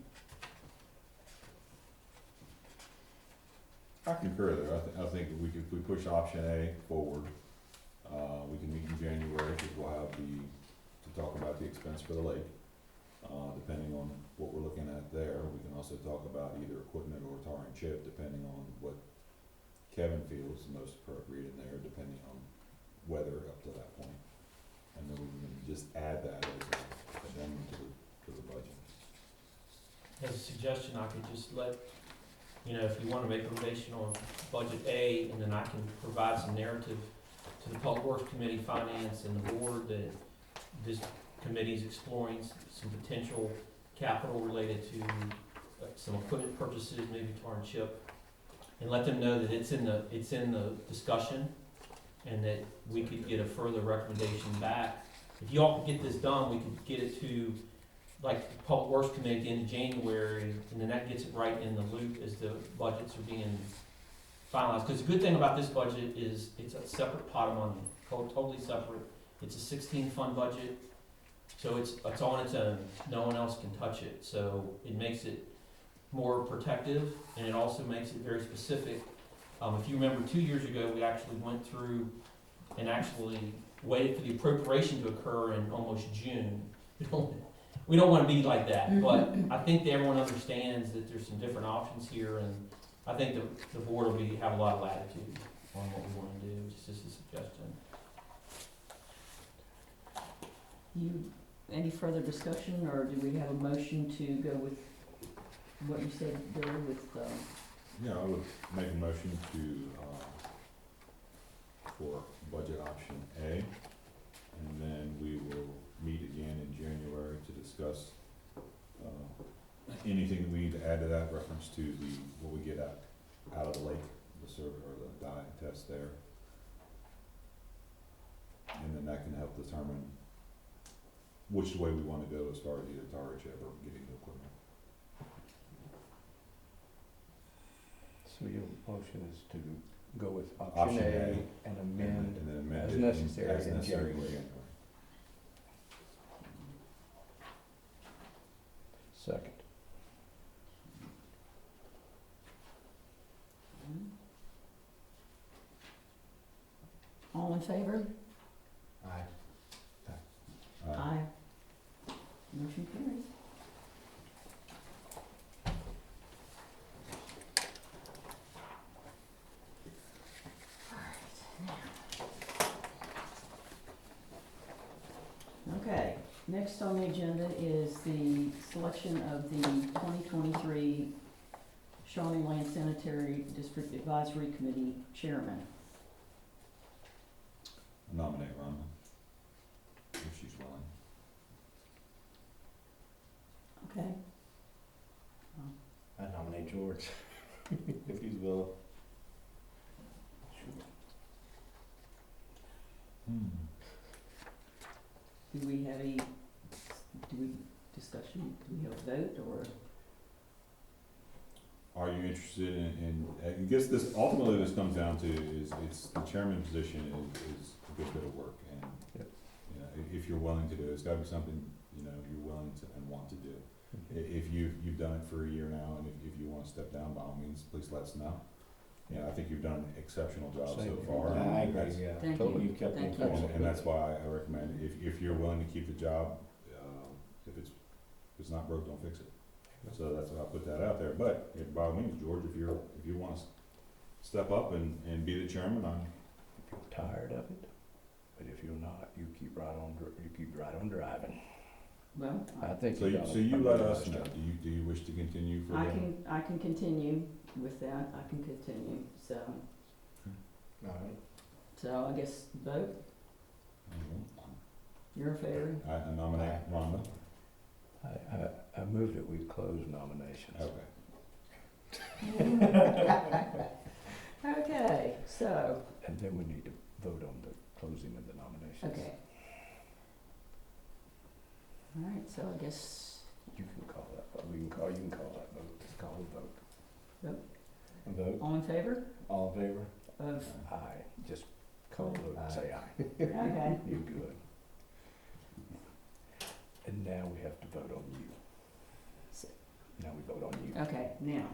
I concur there. I think if we push option A forward, we can meet in January, because we'll have to talk about the expense for the lake. Depending on what we're looking at there, we can also talk about either equipment or tar and chip, depending on what Kevin feels is most appropriate in there, depending on weather up to that point. And then we can just add that as an addendum to the budget. As a suggestion, I could just let, you know, if you want to make a recommendation on budget A, and then I can provide some narrative to the Public Works Committee, Finance, and the board that this committee is exploring some potential capital related to some equipment purchases, maybe tar and chip, and let them know that it's in the discussion, and that we could get a further recommendation back if y'all could get this done, we could get it to, like, the Public Works Committee at the end of January, and then that gets it right in the loop as the budgets are being finalized. Because the good thing about this budget is it's a separate pot of money, totally separate. It's a 16 fund budget, so it's on its own. No one else can touch it. So it makes it more protective, and it also makes it very specific. If you remember 2 years ago, we actually went through and actually waited for the appropriation to occur in almost June. We don't want to be like that, but I think that everyone understands that there's some different options here, and I think the board will have a lot of latitude on what we want to do. It's just a suggestion. Any further discussion, or do we have a motion to go with what you said, Bill, with, Yeah, I would make a motion to, for budget option A, and then we will meet again in January to discuss, anything that we need to add to that, reference to what we get out of the lake, the survey, or the dye test there. And then that can help determine which way we wanna go as far as either target chip or getting the equipment. So your motion is to go with Option option A, A and amend And then amend as it necessary as in necessary in January. January. Second. all in favor? Aye. Aye. Motion carries. Okay, next on the agenda is the selection of the 2023 Shawneeland Sanitary District Advisory Committee Chairman. Nominate Rhonda, if she's willing. Okay. I nominate George, if he's willing. Do we have a discussion, do we have a vote, or? Are you interested in, I guess this, ultimately this comes down to is, it's, the chairman position is a good bit of work, and, Yep. you know, if you're willing to do it, it's gotta be something, you know, you're willing to and want to do. If you've done it for a year now, and if you wanna step down, by all means, please let us know. You know, I think you've done an exceptional job so Same. far. I and agree, that's- yeah. Thank Totally. you. You've kept me Thank you. impressed. And that's why I recommend, if you're willing to keep the job, if it's not broke, don't fix it. So that's why I put that out there, but by all means, George, if you wanna step up and be the chairman, If you're tired of it, but if you're not, you keep right on driving. Well, I think so you've you, done so a you pretty let nice us know, job. do you wish to continue for I the? can continue with that, I can continue, so, Alright. so I guess vote, Mhm. you're in favor? I nominate Rhonda, I move that we close nominations. okay. Okay, so, And then we need to vote on the closing of the nominations. okay. All right, so I guess, You can call that, you can call that vote, it's called a vote. A vote, all in favor all in favor? of, Aye, just call the vote and say aye. okay, You're good. And now we have to vote on you. Now we vote on you. okay, now,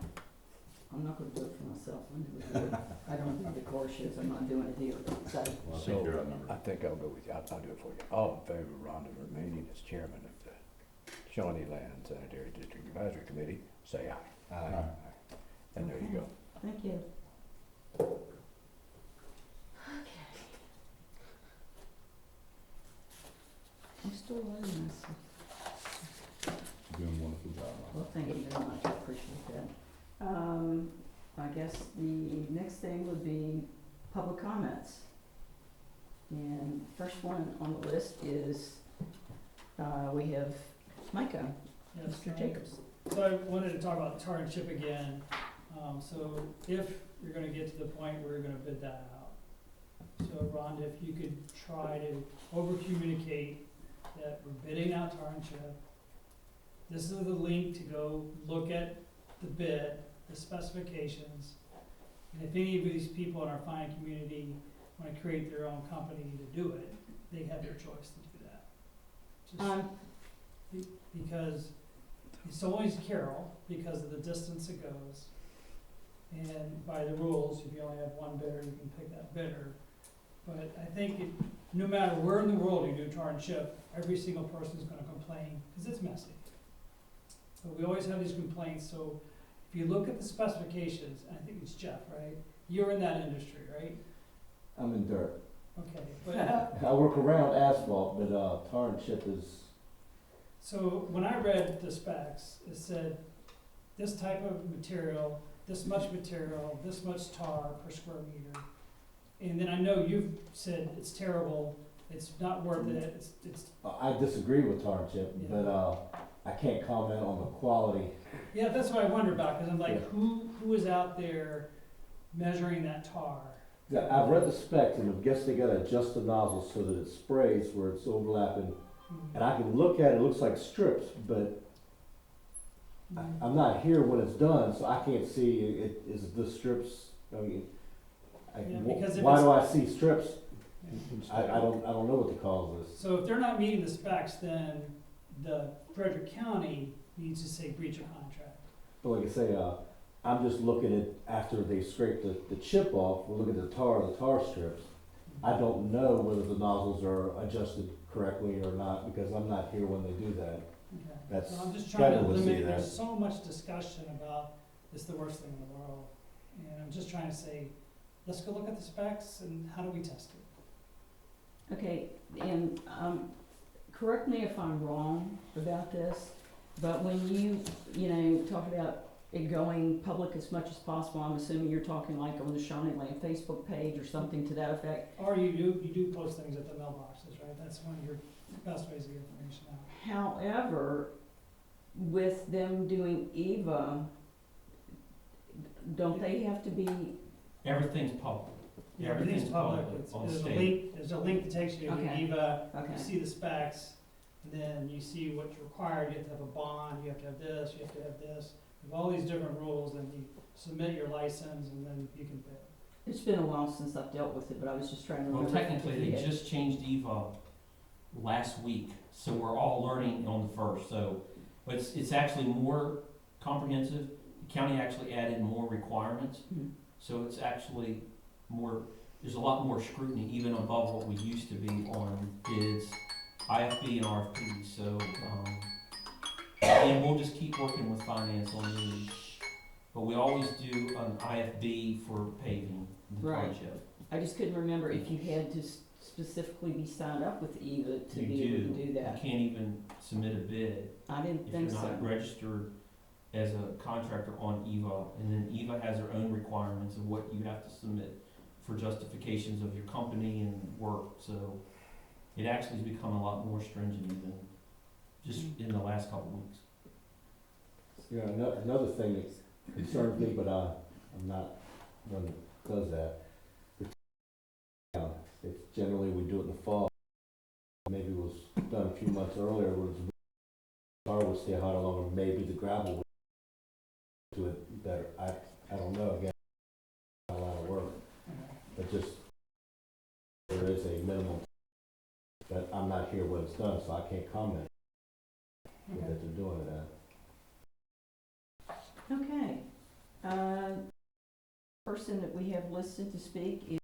I'm not gonna vote for myself, I don't do the car shows, I'm not doing it here, so, Well, I So, think you're outnumbered. I think I'll go with you, I'll do it for you. All in favor of Rhonda remaining as chairman of the Shawneeland Sanitary District Advisory Committee, say aye. Aye. And there you go. thank you. Okay. I'm still learning this. You're doing a wonderful job. Rhonda. Well, thank you very much, I appreciate that. I guess the next thing would be public comments. And first one on the list is, we have Micah, Yes, Mr. Jacobs. So I wanted to talk about tar and chip again. So if you're gonna get to the point where you're gonna bid that out, so Rhonda, if you could try to over communicate that we're bidding out tar and chip. This is the link to go look at the bid, the specifications. And if any of these people in our fine community wanna create their own company to do it, they have their choice to do that. Just because it's always Carroll, because of the distance it goes. And by the rules, if you only have one bidder, you can pick that bidder. But I think no matter where in the world you do tar and chip, every single person's gonna complain, cause it's messy. But we always have these complaints, so if you look at the specifications, and I think it's Jeff, right? You're in that industry, right? I'm in dirt. Okay, but, I work around asphalt, but, tar and chip is, so when I read the specs, it said this type of material, this much tar per square meter. And then I know you've said it's terrible, it's not worth it, it's, I disagree with tar and chip, Yeah. but, I can't comment on the quality. yeah, that's what I wonder about, cause I'm like, Yeah. who is out there measuring that tar? Yeah, I've read the specs, and I guess they gotta adjust the nozzle so that it sprays where it's overlapping. Mhm. And I can look at it, it looks like strips, but I'm not here when it's done, so I can't see it, is the strips, I mean, Yeah, because if why it's- do I see strips? Yeah. I don't know what the cause is. So if they're not meeting the specs, then the Frederick County needs to say breach of contract. But like I say, I'm just looking at, after they scrape the chip off, we're looking at the tar strips. I don't know whether the nozzles are adjusted correctly or not, because I'm not here when they do that. Okay. That's So I'm just trying to Kevin would see limit, that. there's so much discussion about it's the worst thing in the world. And I'm just trying to say, let's go look at the specs and how do we test it? Okay, and, correct me if I'm wrong about this, but when you know, talk about it going public as much as possible, I'm assuming you're talking like on the Shawneeland Facebook page or something to that effect. Or you do post things at the mailboxes, right? That's one of your best ways to get information out. However, with them doing EVA, don't they have to be, Everything's public. Yeah, everything's public. on There's a state. link, there's a link that takes you to Okay. EVA, you okay, see the specs, and then you see what's required, you have to have a bond, you have to have this, you have to have this. With all these different rules, and you submit your license, and then you can bid. it's been a while since I've dealt with it, but I was just trying to Well, remember. technically, they just changed EVA last week, so we're all learning on the first, so, but it's actually more comprehensive. The county actually added more requirements, Hmm. so it's actually more, there's a lot more scrutiny, even above what we used to be on bids, IFB and RFP, so, and we'll just keep working with finance on these. But we always do an IFB for paving, the Right. project. I just couldn't remember if you had to specifically be signed up with EVA to You be able to do You that. can't even submit a bid I didn't if you're think so. not registered as a contractor on EVA, and then EVA has their own requirements of what you have to submit for justifications of your company and work, so it actually has become a lot more stringent even just in the last couple of weeks. Yeah, another thing that concerns me, but I'm not one that does that. It's generally, we do it in the fall. Maybe it was done a few months earlier, where the tar would stay hot longer, maybe the gravel would do it better. I don't know, again, not a lot of work, but just, there is a minimum. But I'm not here when it's done, so I can't comment that Okay. they're doing it at. Okay, person that we have listed to speak is,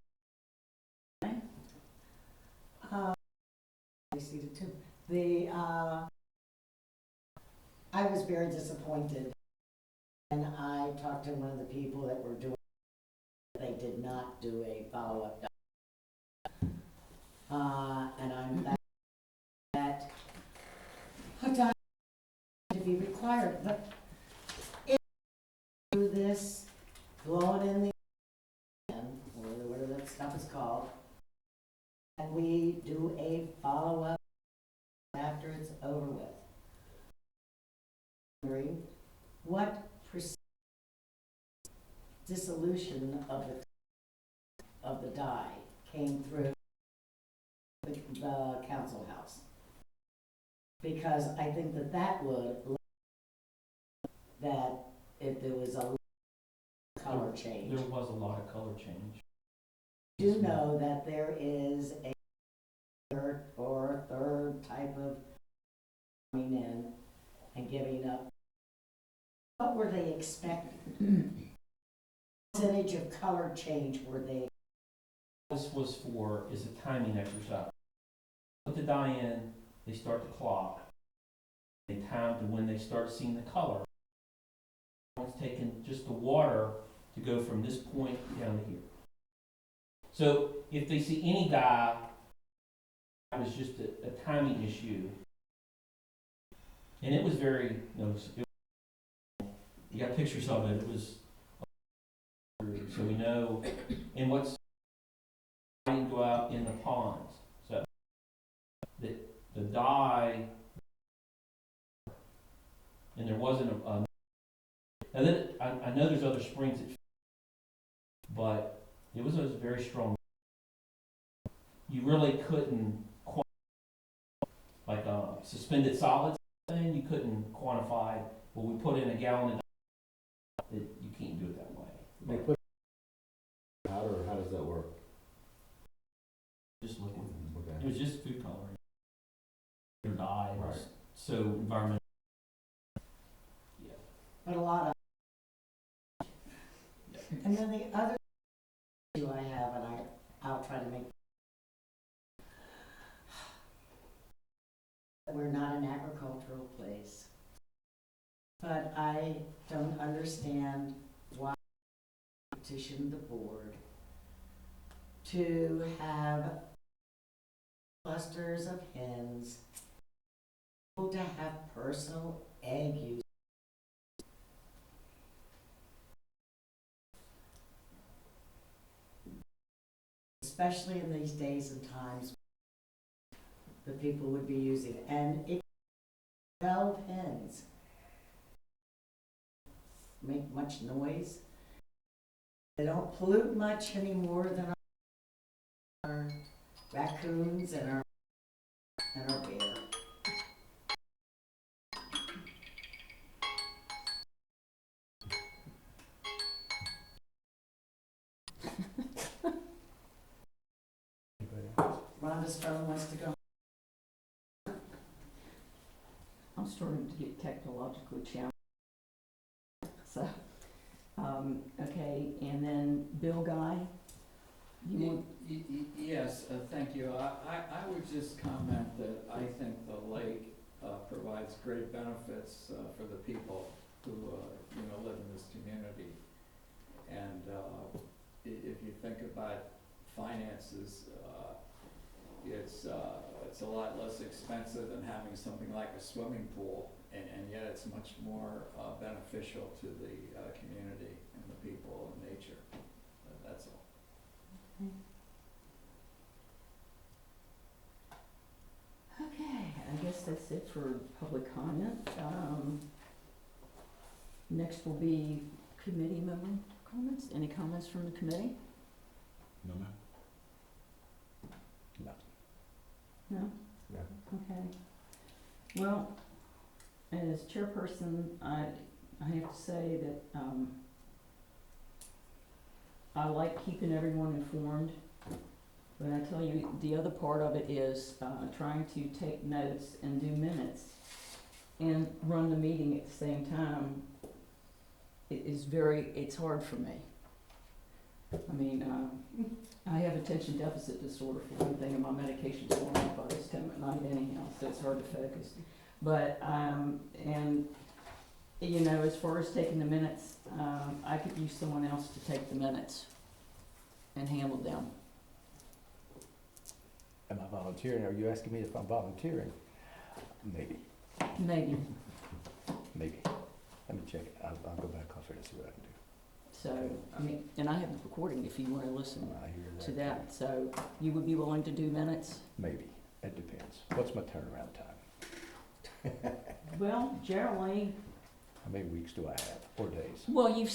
I seated too. I was very disappointed, and I talked to one of the people that were doing, they did not do a follow-up. And I'm glad that a document to be required, but if we do this, blow it in the end, or whatever that stuff is called, and we do a follow-up after it's over with. What dissolution of the dye came through the council house? because I think that that would, that if there was a color change. There was a lot of color change. Do know that there is a third type of coming in and giving up. What were they expecting? Percentage of color change were they? This was is a timing exercise. Put the die in, they start the clock. They time to when they start seeing the color. It's taken just the water to go from this point down to here. So if they see any dye, it was just a timing issue. And it was very noticeable. You got pictures of it. It was, so we know, and what's didn't go out in the ponds. So the dye, and there wasn't a and then I know there's other springs that, but it was a very strong. You really couldn't like a suspended solids thing. You couldn't quantify. Well, we put in a gallon of that. You can't do it that way. They put powder, or how does that work? Just liquid. Okay. It was just food coloring. Your dye was Right. so environmental. Yeah. But a lot of. And then the other issue I have, and I'll try to make. We're not an agricultural place. But I don't understand why I petitioned the board to have clusters of hens, able to have personal egg use. Especially in these days and times that people would be using, and it 12 hens make much noise. They don't pollute much any more than our raccoons and our bear. Rhonda's phone wants to go. I'm starting to get technologically challenged. So, okay, and then Bill Guy, you want? Yes, thank you. I would just comment that I think the lake provides great benefits for the people who live in this community. And if you think about finances, it's a lot less expensive than having something like a swimming pool, and yet it's much more beneficial to the community and the people and nature. That's all. Okay, I guess that's it for public comment. Next will be committee member comments. Any comments from the committee? No, ma'am. No? No. Okay. Well, as chairperson, I have to say that, I like keeping everyone informed, but I tell you, the other part of it is, trying to take notes and do minutes and run the meeting at the same time. It's hard for me. I mean, I have attention deficit disorder for one thing, and my medication's going off by this time at night anyhow, so it's hard to focus. But, and, as far as taking the minutes, I could use someone else to take the minutes and handle them. Am I volunteering? Are you asking me if I'm volunteering? Maybe. Maybe. Let me check it. I'll go back off here and see what I can do. So, I mean, and I have the recording if you want to listen I hear that. to that. So you would be willing to do minutes? Maybe. It depends. What's my turnaround time? Well, generally, How many weeks do I have, or days? well,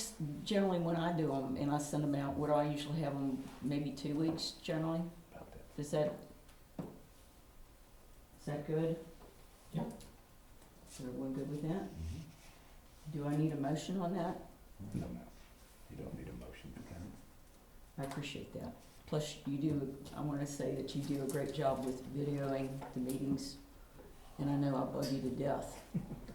generally when I do them and I send them out, what do I usually have them, maybe 2 weeks generally? About that. Is that good? Yep. Is everyone good with that? Do I need a motion on that? No, ma'am. You don't need a motion for that. I appreciate that. Plus, you do, I wanna say that you do a great job with videoing the meetings, and I know I bug you to death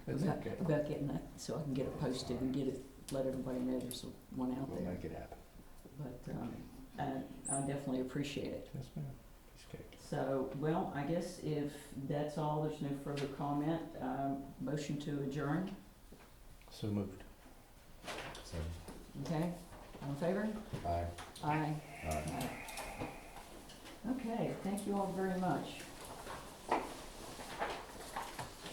That's about, okay. about getting that, so I can get it posted and get it, let everybody know there's one out We'll there. make it happen. But, I definitely appreciate it. Yes, ma'am. Piece of cake. So, well, I guess if that's all, there's no further comment, motion to adjourn, So moved. okay? All in favor? Aye. Aye. Alright. Okay, thank you all very much.